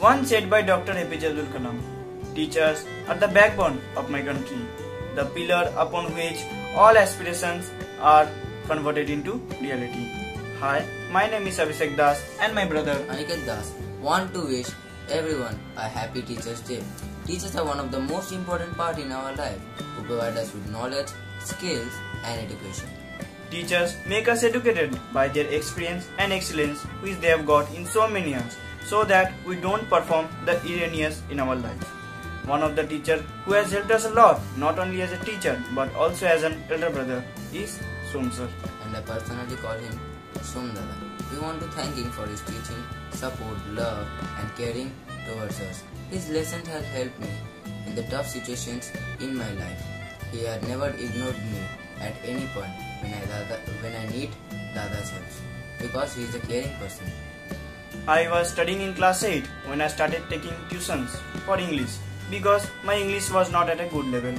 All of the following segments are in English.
One said by Dr. APJ Abdul Kalam, "Teachers are the backbone of my country, the pillar upon which all aspirations are converted into reality." Hi, my name is Abhishek Das and my brother Aniket Das want to wish everyone a happy Teachers' Day. Teachers are one of the most important part in our life who provide us with knowledge, skills and education. Teachers make us educated by their experience and excellence which they have got in so many years, so that we don't perform the erroneous in our life. One of the teachers who has helped us a lot, not only as a teacher but also as an elder brother, is Som sir. And I personally call him Som Dada. We want to thank him for his teaching, support, love and caring towards us. His lessons have helped me in the tough situations in my life. He had never ignored me at any point when I need Dada's help, because he is a caring person. I was studying in class 8 when I started taking tuitions for English because my English was not at a good level.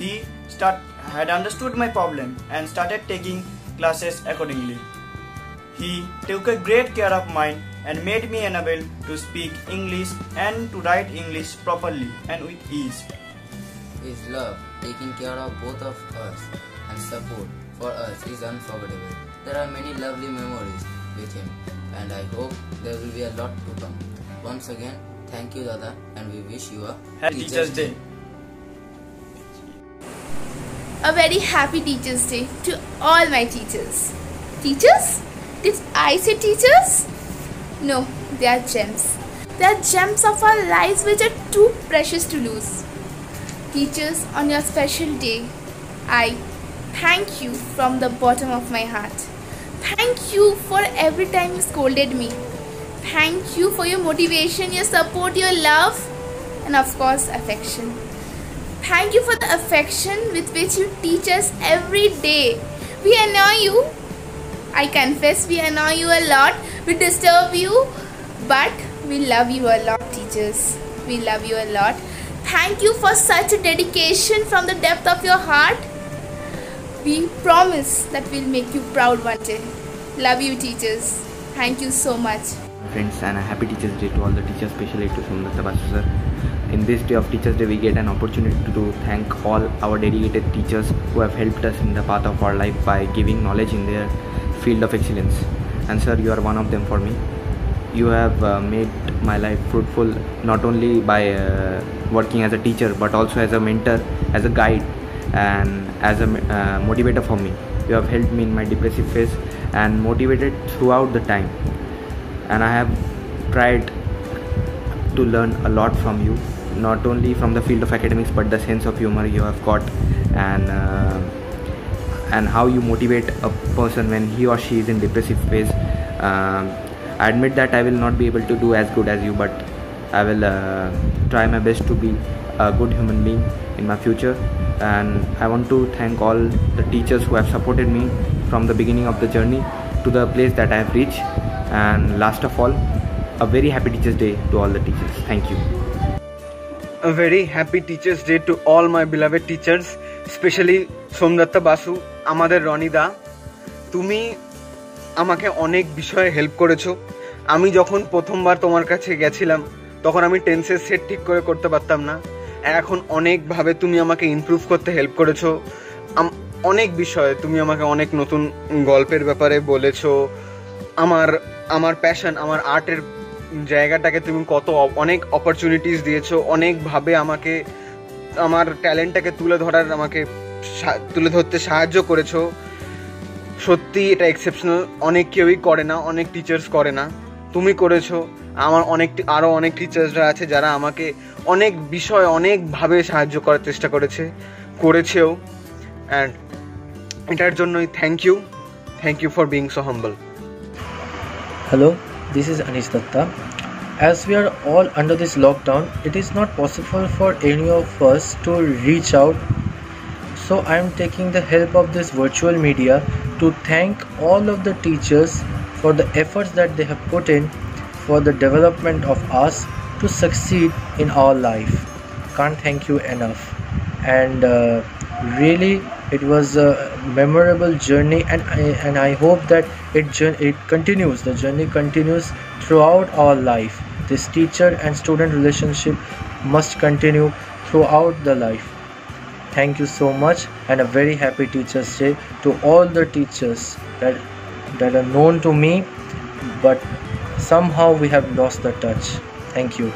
He had understood my problem and started taking classes accordingly. He took a great care of mine and made me able to speak English and to write English properly and with ease. His love, taking care of both of us and support for us is unforgettable. There are many lovely memories with him and I hope there will be a lot to come. Once again, thank you Dada and we wish you a Happy Teachers' Day. A very happy Teachers' Day to all my teachers. Teachers? Did I say teachers? No, they are gems. They are gems of our lives which are too precious to lose. Teachers, on your special day, I thank you from the bottom of my heart. Thank you for every time you scolded me. Thank you for your motivation, your support, your love, and of course affection. Thank you for the affection with which you teach us every day. We annoy you. I confess we annoy you a lot. We disturb you. But we love you a lot, teachers. We love you a lot. Thank you for such a dedication from the depth of your heart. We promise that we'll make you proud one day. Love you, teachers. Thank you so much. Friends, and a happy Teachers' Day to all the teachers, especially to Somnath Basu sir. In this day of Teachers' Day, we get an opportunity to thank all our dedicated teachers who have helped us in the path of our life by giving knowledge in their field of excellence. And sir, you are one of them for me. You have made my life fruitful not only by working as a teacher but also as a mentor, as a guide and as a motivator for me. You have helped me in my depressive phase and motivated throughout the time, and I have tried to learn a lot from you, not only from the field of academics but the sense of humor you have got and how you motivate a person when he or she is in depressive phase. I admit that I will not be able to do as good as you, but I will try my best to be a good human being in my future. And I want to thank all the teachers who have supported me from the beginning of the journey to the place that I have reached. And last of all, a very happy Teachers' Day to all the teachers. Thank you. A very happy Teachers' Day to all my beloved teachers, especially Somnath Basu, আমাদের রনিদা। তুমি আমাকে অনেক বিষয়ে help করেছো। আমি যখন প্রথমবার তোমার কাছে গেছিলাম তখন আমি টেন্সের সেট ঠিক করে করতে পারতাম না। এখন অনেকভাবে তুমি আমাকে ইমপ্রুভ করতে হেল্প করেছো। অনেক বিষয়ে তুমি আমাকে অনেক নতুন গল্পের ব্যাপারে বলেছো। আমার প্যাশন, আমার আর্টের জায়গাটাকে তুমি অনেক অপরচুনিটিস দিয়েছো। অনেকভাবে আমাকে আমার ট্যালেন্টটাকে তুলে ধরতে সাহায্য করেছো। সত্যি এটা এক্সেপশনাল, অনেক কেউই করে না, অনেক টিচার্স করে না, তুমি করেছো। আমার আরও অনেক টিচার্সরা আছে যারা আমাকে অনেক বিষয় অনেকভাবে সাহায্য করার চেষ্টা করেছেও, অ্যান্ড এটার জন্যই thank you for being so humble. Hello, this is Anish Datta. As we are all under this lockdown, it is not possible for any of us to reach out. So I am taking the help of this virtual media to thank all of the teachers for the efforts that they have put in for the development of us to succeed in our life. Can't thank you enough. And really it was a memorable journey, and I hope that the journey continues throughout our life. This teacher and student relationship must continue throughout the life. Thank you so much, and a very happy Teachers Day to all the teachers that are known to me, but somehow we have lost the touch. Thank you.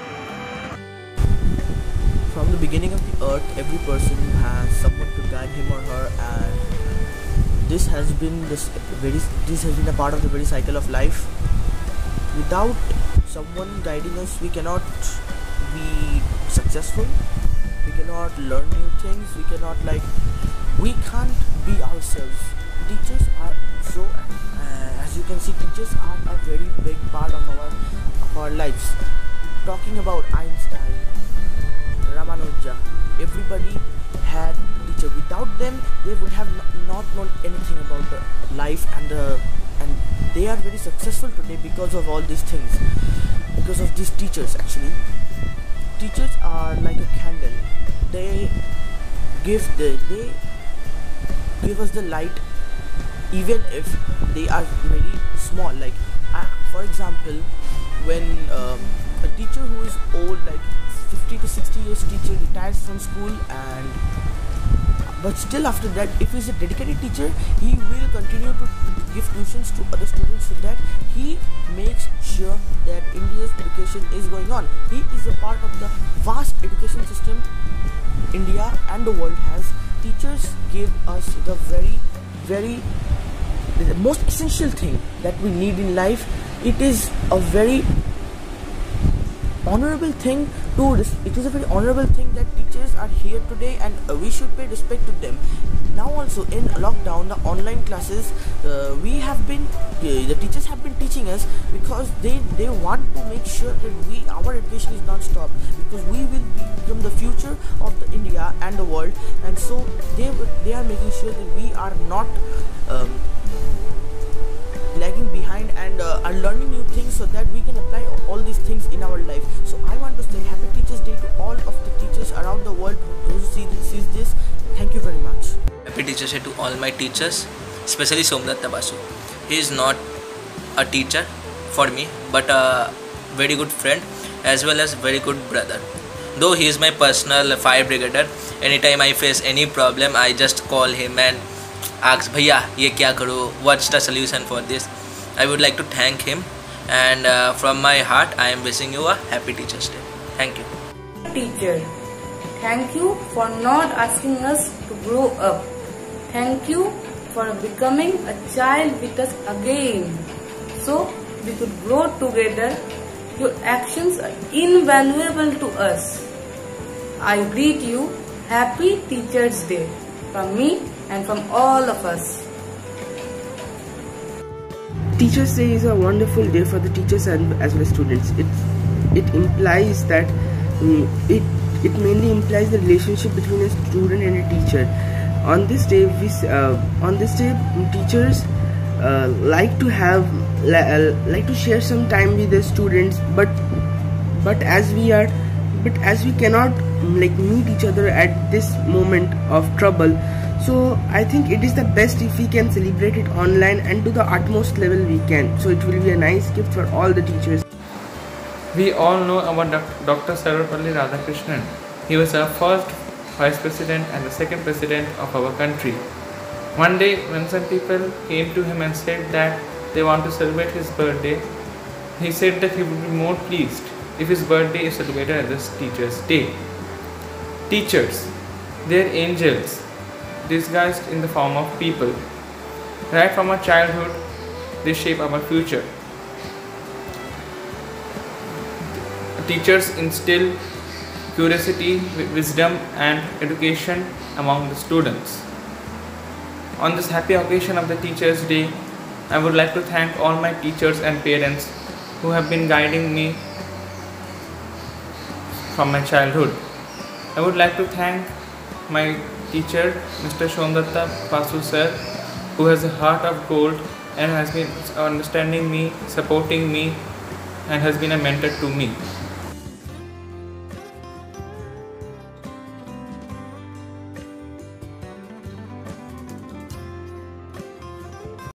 From the beginning of the earth, every person has someone to guide him or her, and this has been a part of the very cycle of life. Without someone guiding us, we cannot be successful. We cannot learn new things. We can't be ourselves. Teachers are so, as you can see, teachers are a very big part of our lives. Talking about Einstein, Ramanuja, everybody had a teacher. Without them, they would have not known anything about the life, and they are very successful today because of all these things, because of these teachers. Actually, teachers are like a candle. They give us the light, even if they are very small. Like, for example, when a teacher who is old, like 50 to 60 years teacher, retires from school, but still after that, if he is a dedicated teacher, he will continue to give tuitions to other students, so that he makes sure that India's education is going on. He is a part of the vast education system India and the world has. Teachers give us the the most essential thing that we need in life. It is a very honorable thing that teachers are here today, and we should pay respect to them. Now also in lockdown, the online classes, the teachers have been teaching us, because they want to make sure that our education is not stopped, because we will become the future of the India and the world, and so they are making sure that we are not lagging behind, and are learning new things, so that we can apply all these things in our life. So I want to say Happy Teachers Day to all of the teachers around the world who sees this. Thank you very much. Happy Teachers Day to all my teachers, especially Somdatta Basu. He is not a teacher for me, but a very good friend as well as very good brother. Though he is my personal fire brigadier, anytime I face any problem, I just call him and ask, Bhaiya, ye kya karo? What's the solution for this? I would like to thank him, and from my heart, I am wishing you a Happy Teachers Day. Thank you. Teacher, thank you for not asking us to grow up. Thank you for becoming a child with us again, so we could grow together. Your actions are invaluable to us. I greet you Happy Teachers Day from me and from all of us. Teachers Day is a wonderful day for the teachers and as well as students. It implies that it mainly implies the relationship between a student and a teacher. On this day, teachers like to share some time with the students, but as we cannot meet each other at this moment of trouble, so I think it is the best if we can celebrate it online and to the utmost level we can. So it will be a nice gift for all the teachers. We all know about Dr. Sarvepalli Radhakrishnan. He was our first Vice President and the second President of our country. One day when some people came to him and said that they want to celebrate his birthday, he said that he would be more pleased if his birthday is celebrated as Teachers Day. Teachers, they are angels disguised in the form of people. Right from our childhood, they shape our future. Teachers instill curiosity, wisdom and education among the students. On this happy occasion of the Teachers Day, I would like to thank all my teachers and parents who have been guiding me from my childhood. I would like to thank my teacher, Mr. Somdatta Basu sir, who has a heart of gold and has been understanding me, supporting me, and has been a mentor to me.